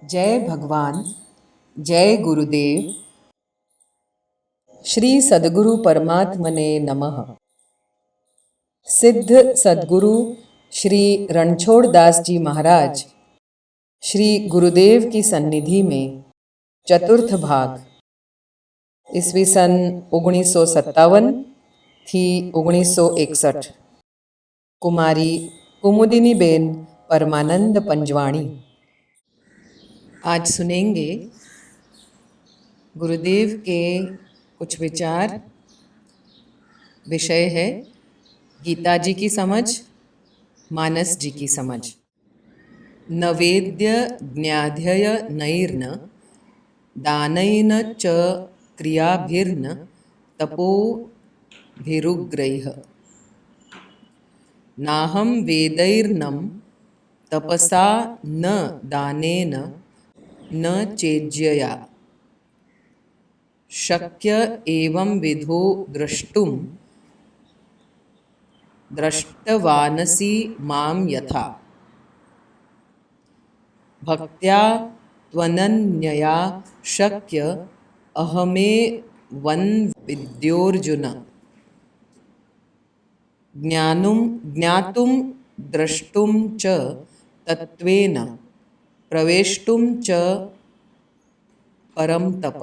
जय भगवान, जय गुरुदेव। श्री सद्गुरु परमात्मने नमः। सिद्ध सद्गुरु श्री रणछोड़ दास जी महाराज श्री गुरुदेव की सन्निधि में चतुर्थ भाग ईस्वी सन 1957 थी 1961 कुमारी कुमुदिनी बेन परमानंद पंजवाणी। आज सुनेंगे गुरुदेव के कुछ विचार। विषय है गीता जी की समझ, मानस जी की समझ। न वेद्य ज्ञाध्यय नैर्न दानैन च क्रियाभिर्न तपोभिरुग्रैः नाहं वेदैर्नं तपसा न दानेन न चेज्यया शक्य एवं विधो द्रष्टुं दृष्टवानसि मां यथा भक्त्या त्वनन्यया शक्य अहमेवन्विद्योऽर्जुन ज्ञातुं द्रष्टुं च तत्त्वेन प्रवेष्टुं च परम तप।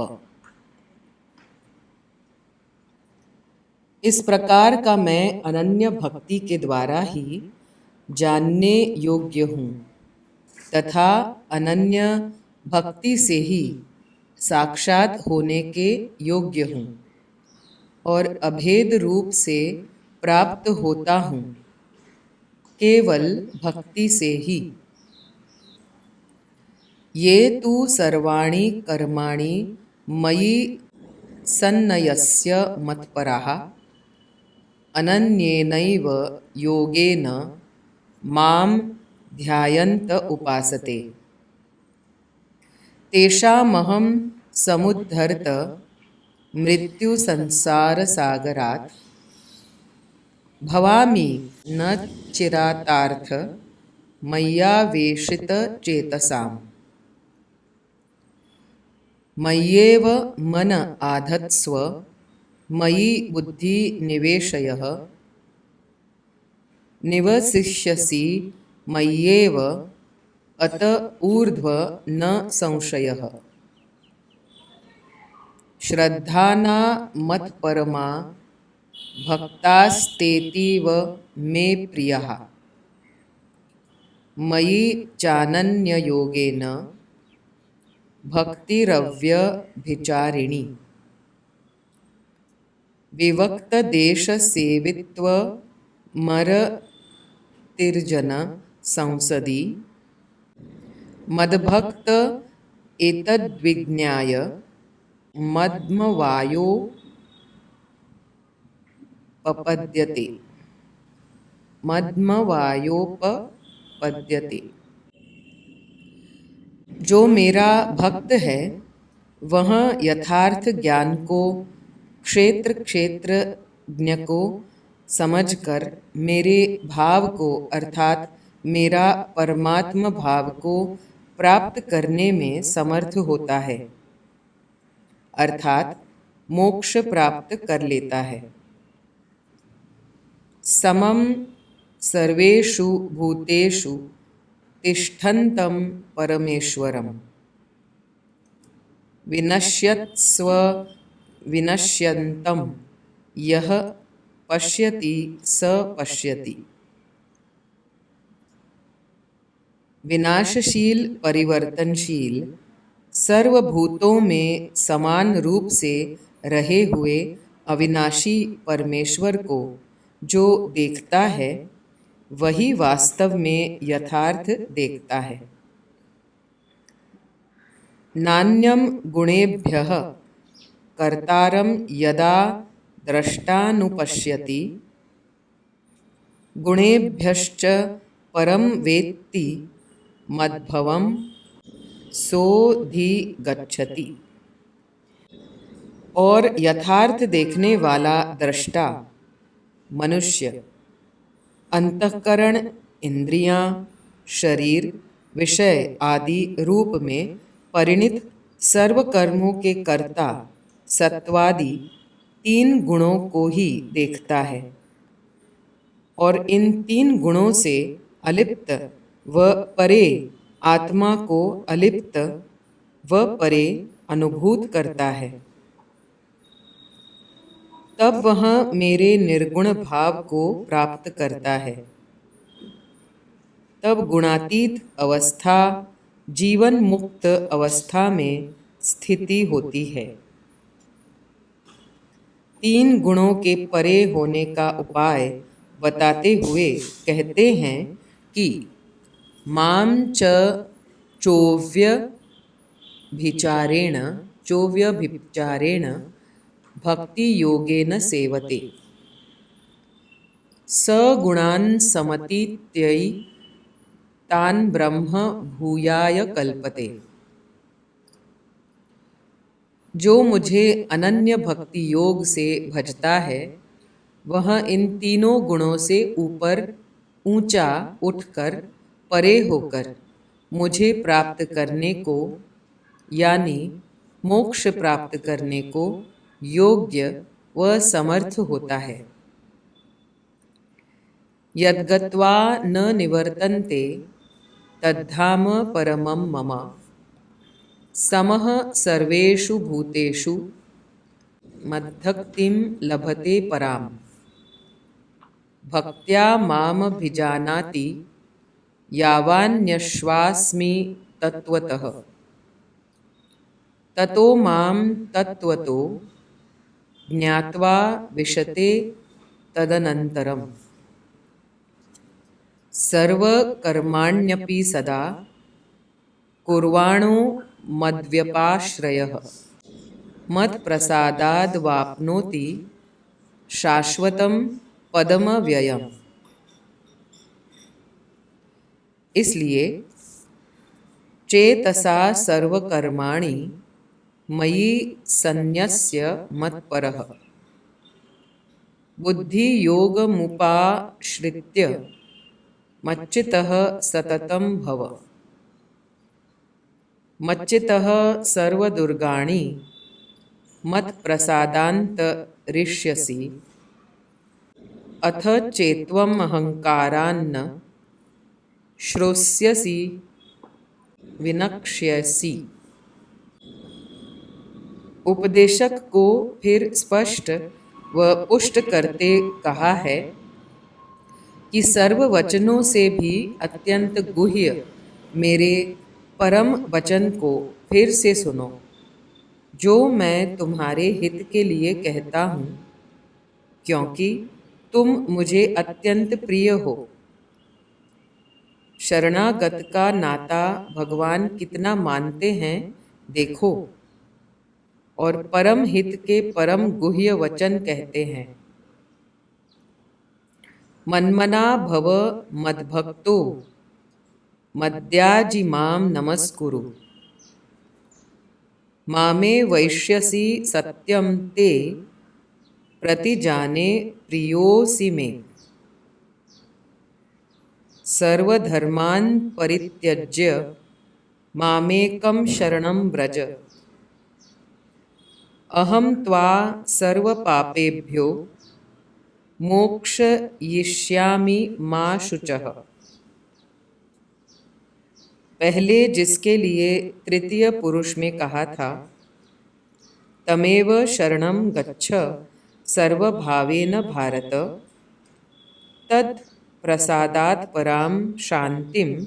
इस प्रकार का मैं अनन्य भक्ति के द्वारा ही जानने योग्य हूँ तथा अनन्य भक्ति से ही साक्षात होने के योग्य हूँ और अभेद रूप से प्राप्त होता हूँ केवल भक्ति से ही। ये तु सर्वाणि कर्माणि मयि सन्न्यस्य मत्पराः अनन्येनैव योगेन मां ध्यायन्त उपासते तेषामहं समुद्धर्त मृत्युसंसारसागरात् भवामि न चिरातार्थ मय्यावेशितचेतसाम्। मय्येव मन आधत्स्व मयि बुद्धि निवेशय निवसिष्यसि मय्येव अत ऊर्ध्व न संशयः। श्रद्धाना मत्परमा भक्तास्तेतीव मे प्रियः मयि चानन्ययोगेन भक्तिरव्यभिचारिणी। विवक्तदेशसेवित्वमरतिर्जन संसदि मद्भक्त एतद्विज्ञाय मद्मवायोपपद्यते। जो मेरा भक्त है वह यथार्थ ज्ञान को क्षेत्र क्षेत्रज्ञ को समझकर मेरे भाव को अर्थात मेरा परमात्म भाव को प्राप्त करने में समर्थ होता है अर्थात मोक्ष प्राप्त कर लेता है। समम सर्वेषु भूतेषु तिष्ठन्तं परमेश्वरं विनश्यत्स्व विनश्यन्तं यः पश्यति स पश्यति। विनाशशील परिवर्तनशील सर्वभूतों में समान रूप से रहे हुए अविनाशी परमेश्वर को जो देखता है वही वास्तव में यथार्थ देखता है। नान्यं गुणेभ्यः कर्तारं यदा द्रष्टानुपश्यति गुणेभ्यश्च परं वेत्ति मद्भवं सोऽधिगच्छति। और यथार्थ देखने वाला दृष्टा मनुष्य अंतःकरण, इंद्रियां, शरीर, विषय आदि रूप में परिणित सर्व कर्मों के कर्ता सत्वादि 3 गुणों को ही देखता है और इन 3 गुणों से अलिप्त व परे आत्मा को अलिप्त व परे अनुभूत करता है। तब वह मेरे निर्गुण भाव को प्राप्त करता है। तब गुणातीत अवस्था जीवन मुक्त अवस्था में स्थिति होती है। 3 गुणों के परे होने का उपाय बताते हुए कहते हैं कि माम च चोव्यभिचारेण भक्ति योगेन सेवते सगुणान् समतीत्यै तान् ब्रह्म भूयाय कल्पते। जो मुझे अनन्य भक्ति योग से भजता है वह इन तीनों गुणों से ऊपर ऊंचा उठकर परे होकर मुझे प्राप्त करने को यानी मोक्ष प्राप्त करने को योग्य व समर्थ होता है। यद्गत्वा न निवर्तन्ते तद्धाम परमं मम समः सर्वेषु भूतेषु मद्भक्तिं लभते पराम्। भक्त्या मामभिजानाति यावान्यश्वास्मि तत्त्वतः ततो मां तत्त्वतो ज्ञात्वा विशते तदनन्तरम्। सर्वकर्माण्यपि सदा कुर्वाणो मद्व्यपाश्रयः मत्प्रसादाद्वाप्नोति शाश्वतं पदमव्ययम्। इसलिए चेतसा सर्वकर्माणि मयि सन्न्यस्य मत्परः बुद्धियोगमुपाश्रित्य मच्चित्तः सततं भव। मच्चित्तः सर्वदुर्गाणि मत्प्रसादान्तरिष्यसि अथ चेत्त्वम् अहङ्कारान्न श्रोष्यसि विनक्ष्यसि। उपदेशक को फिर स्पष्ट व पुष्ट करते कहा है कि सर्व वचनों से भी अत्यंत गुह्य मेरे परम वचन को फिर से सुनो, जो मैं तुम्हारे हित के लिए कहता हूँ, क्योंकि तुम मुझे अत्यंत प्रिय हो। शरणागत का नाता भगवान कितना मानते हैं देखो, और परम हित के परम गुह्य वचन कहते हैं। मन्मना भव मद्भक्तो मद्याजिमां नमस्कुरु मामे वैश्यसि सत्यं ते प्रतिजाने प्रियोऽसि मे। सर्वधर्मान् परित्यज्य मामेकं शरणं व्रज अहं त्वा सर्वपापेभ्यो मोक्षयिष्यामि मा शुचः। पहले जिसके लिए तृतीय पुरुष में कहा था तमेव शरणं गच्छ सर्वभावेन भारत, तत् प्रसादात् परां शांतिं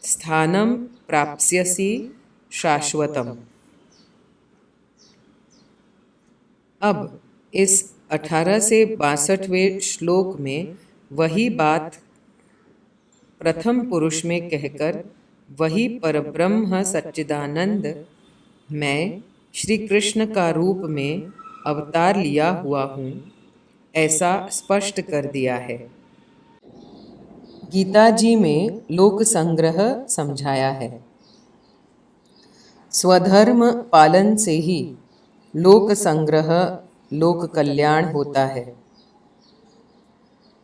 स्थानं प्राप्स्यसि शाश्वतम्। अब इस 18 से 62वें श्लोक में वही बात प्रथम पुरुष में कहकर वही परब्रह्म सच्चिदानंद मैं श्री कृष्ण का रूप में अवतार लिया हुआ हूँ ऐसा स्पष्ट कर दिया है। गीता जी में लोक संग्रह समझाया है। स्वधर्म पालन से ही लोक संग्रह लोक कल्याण होता है।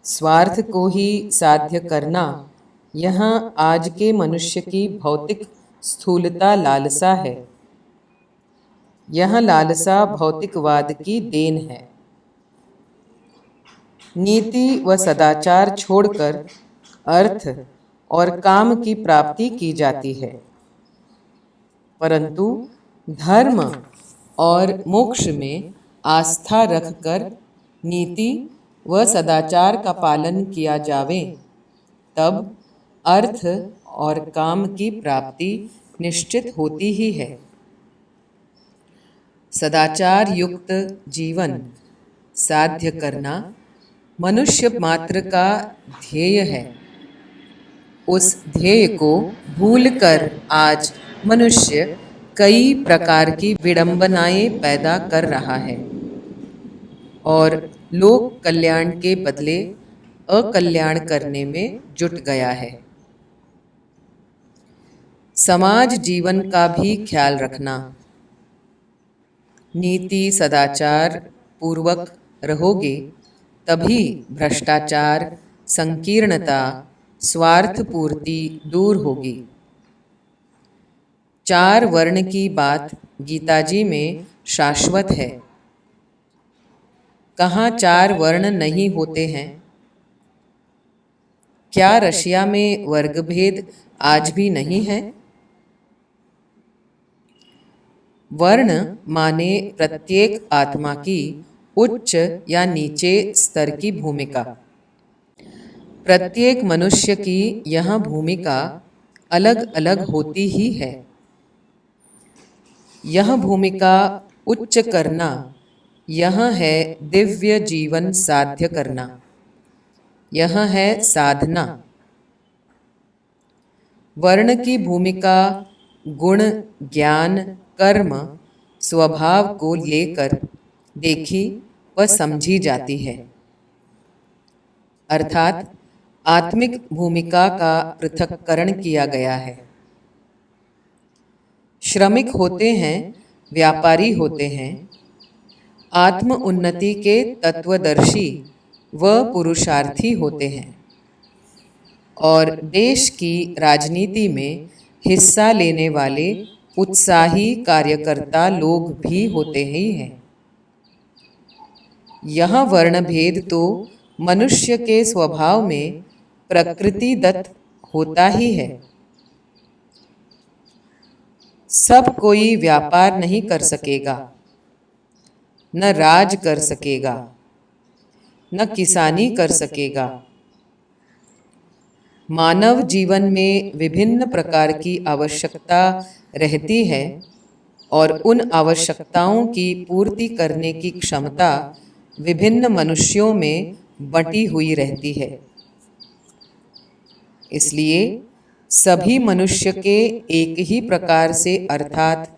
स्वार्थ को ही साध्य करना यहाँ आज के मनुष्य की भौतिक स्थूलता लालसा है। यह लालसा भौतिकवाद की देन है। नीति व सदाचार छोड़कर अर्थ और काम की प्राप्ति की जाती है, परंतु धर्म और मोक्ष में आस्था रखकर नीति व सदाचार का पालन किया जावे, तब अर्थ और काम की प्राप्ति निश्चित होती ही है। सदाचार युक्त जीवन साध्य करना मनुष्य मात्र का ध्येय है। उस ध्येय को भूलकर आज मनुष्य कई प्रकार की विडंबनाएं पैदा कर रहा है और लोक कल्याण के बदले अकल्याण करने में जुट गया है। समाज जीवन का भी ख्याल रखना। नीति सदाचार पूर्वक रहोगे तभी भ्रष्टाचार, संकीर्णता, स्वार्थ पूर्ति दूर होगी। 4 वर्ण की बात गीताजी में शाश्वत है। कहाँ 4 वर्ण नहीं होते हैं? क्या रशिया में वर्गभेद आज भी नहीं है? वर्ण माने प्रत्येक आत्मा की उच्च या नीचे स्तर की भूमिका। प्रत्येक मनुष्य की यह भूमिका अलग अलग होती ही है। यह भूमिका उच्च करना, यह है दिव्य जीवन साध्य करना, यह है साधना। वर्ण की भूमिका गुण, ज्ञान, कर्म, स्वभाव को लेकर देखी व समझी जाती है, अर्थात आत्मिक भूमिका का पृथक्करण किया गया है। श्रमिक होते हैं, व्यापारी होते हैं, आत्म उन्नति के तत्वदर्शी व पुरुषार्थी होते हैं और देश की राजनीति में हिस्सा लेने वाले उत्साही कार्यकर्ता लोग भी होते ही हैं। यह वर्णभेद तो मनुष्य के स्वभाव में प्रकृतिदत्त होता ही है। सब कोई व्यापार नहीं कर सकेगा, न राज कर सकेगा, न किसानी कर सकेगा। मानव जीवन में विभिन्न प्रकार की आवश्यकता रहती है और उन आवश्यकताओं की पूर्ति करने की क्षमता विभिन्न मनुष्यों में बंटी हुई रहती है। इसलिए सभी मनुष्य के एक ही प्रकार से अर्थात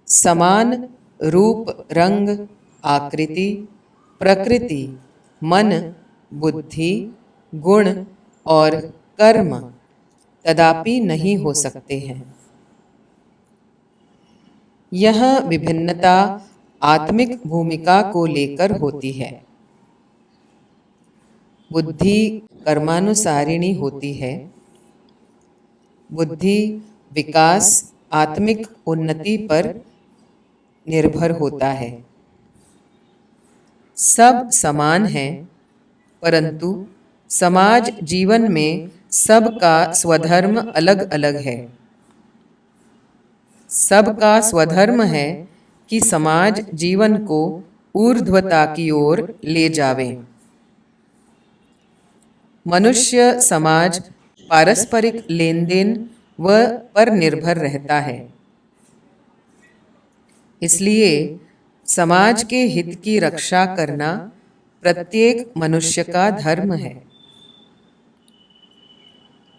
समान रूप, रंग, आकृति, प्रकृति, मन, बुद्धि, गुण और कर्म कदापि नहीं हो सकते हैं। यह विभिन्नता आत्मिक भूमिका को लेकर होती है। बुद्धि कर्मानुसारिणी होती है। बुद्धि विकास आत्मिक उन्नति पर निर्भर होता है। सब समान हैं, परंतु समाज जीवन में सबका स्वधर्म अलग अलग है। सबका स्वधर्म है कि समाज जीवन को ऊर्ध्वता की ओर ले जावे। मनुष्य समाज पारस्परिक लेन देन पर निर्भर रहता है। इसलिए समाज के हित की रक्षा करना प्रत्येक मनुष्य का धर्म है।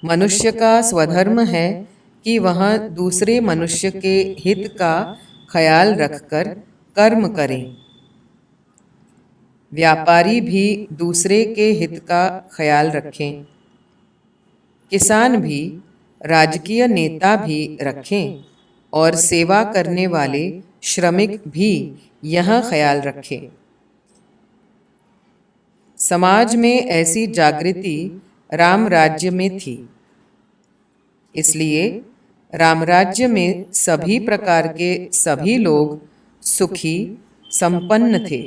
मनुष्य का स्वधर्म है कि वह दूसरे मनुष्य के हित का ख्याल रखकर कर्म करें। व्यापारी भी दूसरे के हित का ख्याल रखें। किसान भी, राजकीय नेता भी रखें और सेवा करने वाले श्रमिक भी यह ख्याल रखें। समाज में ऐसी जागृति राम राज्य में थी इसलिए रामराज्य में सभी प्रकार के सभी लोग सुखी संपन्न थे।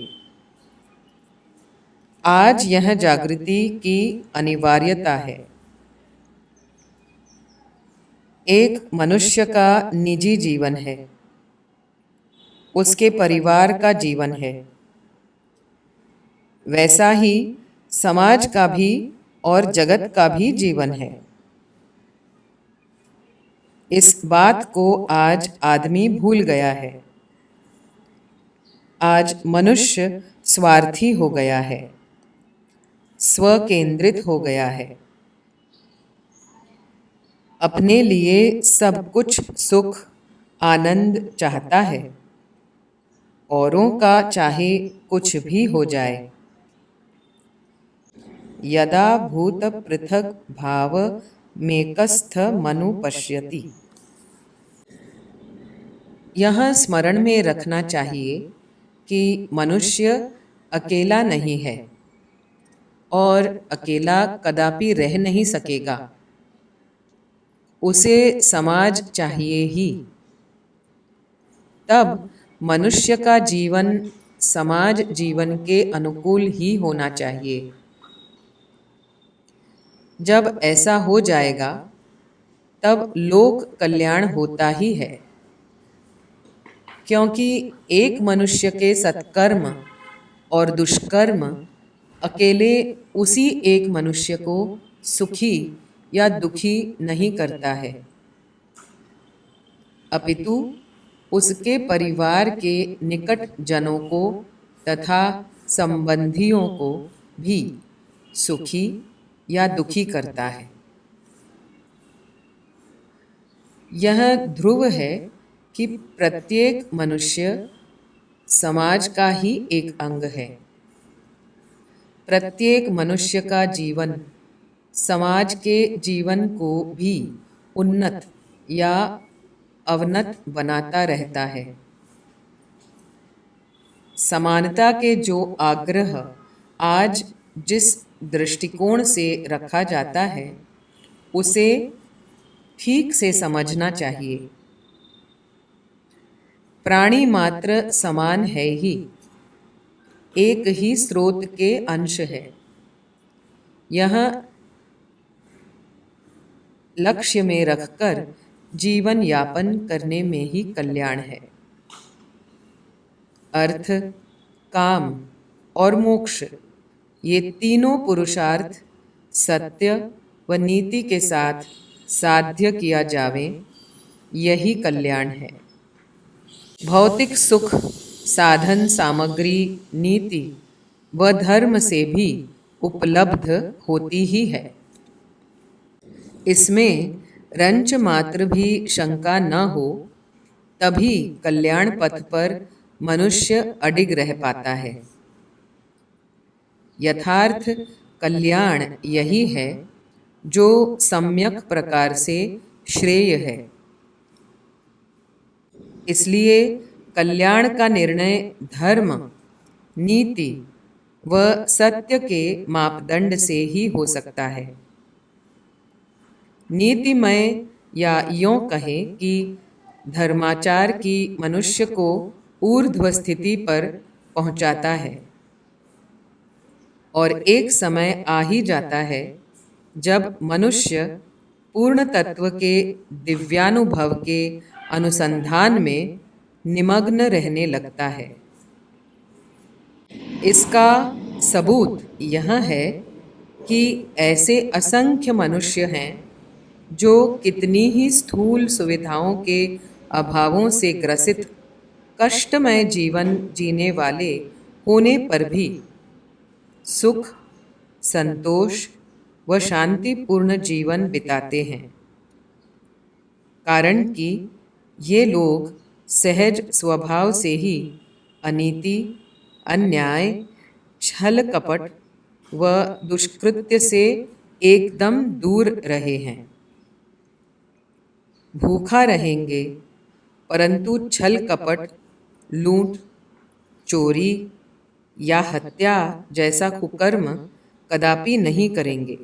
आज यह जागृति की अनिवार्यता है। एक मनुष्य का निजी जीवन है, उसके परिवार का जीवन है, वैसा ही समाज का भी और जगत का भी जीवन है। इस बात को आज आदमी भूल गया है। आज मनुष्य स्वार्थी हो गया है, स्वकेंद्रित हो गया है, अपने लिए सब कुछ सुख आनंद चाहता है, औरों का चाहे कुछ भी हो जाए। यदा भूत पृथक भाव मेकस्थ मनु पश्यति। यह स्मरण में रखना चाहिए कि मनुष्य अकेला नहीं है और अकेला कदापि रह नहीं सकेगा। उसे समाज चाहिए ही। तब मनुष्य का जीवन समाज जीवन के अनुकूल ही होना चाहिए। जब ऐसा हो जाएगा तब लोक कल्याण होता ही है, क्योंकि एक मनुष्य के सत्कर्म और दुष्कर्म अकेले उसी एक मनुष्य को सुखी या दुखी नहीं करता है, अपितु उसके परिवार के निकट जनों को तथा संबंधियों को भी सुखी या दुखी करता है। यह ध्रुव है कि प्रत्येक मनुष्य समाज का ही एक अंग है। प्रत्येक मनुष्य का जीवन समाज के जीवन को भी उन्नत या अवनत बनाता रहता है। समानता के जो आग्रह आज जिस दृष्टिकोण से रखा जाता है, उसे ठीक से समझना चाहिए। प्राणी मात्र समान है ही, एक ही स्रोत के अंश है। यह लक्ष्य में रखकर जीवन यापन करने में ही कल्याण है। अर्थ, काम और मोक्ष, ये तीनों पुरुषार्थ सत्य व नीति के साथ साध्य किया जावे, यही कल्याण है। भौतिक सुख साधन सामग्री नीति व धर्म से भी उपलब्ध होती ही है। इसमें रंच मात्र भी शंका न हो, तभी कल्याण पथ पर मनुष्य अडिग रह पाता है। यथार्थ कल्याण यही है जो सम्यक प्रकार से श्रेय है। इसलिए कल्याण का निर्णय धर्म, नीति व सत्य के मापदंड से ही हो सकता है। नीतिमय या यों कहें कि धर्माचार की मनुष्य को ऊर्ध्व स्थिति पर पहुंचाता है, और एक समय आ ही जाता है जब मनुष्य पूर्ण तत्व के दिव्यानुभव के अनुसंधान में निमग्न रहने लगता है। इसका सबूत यह है कि ऐसे असंख्य मनुष्य हैं जो कितनी ही स्थूल सुविधाओं के अभावों से ग्रसित कष्टमय जीवन जीने वाले होने पर भी सुख, संतोष व शांतिपूर्ण जीवन बिताते हैं, कारण कि ये लोग सहज स्वभाव से ही अनीति, अन्याय, छल कपट व दुष्कृत्य से एकदम दूर रहे हैं। भूखा रहेंगे, परंतु छल कपट, लूट, चोरी या हत्या जैसा कुकर्म कदापि नहीं करेंगे।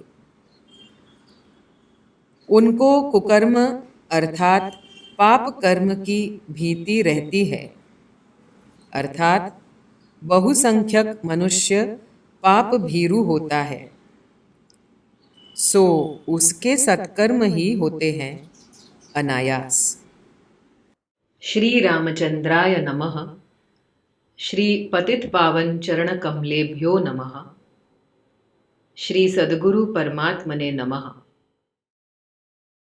उनको कुकर्म अर्थात पाप कर्म की भीति रहती है, अर्थात बहुसंख्यक मनुष्य पाप भीरु होता है, सो उसके सत्कर्म ही होते हैं अनायास। श्री रामचंद्राय नमः। श्री पतित पावन चरण कमलेभ्यो नमः। श्री सद्गुरु परमात्मने नमः।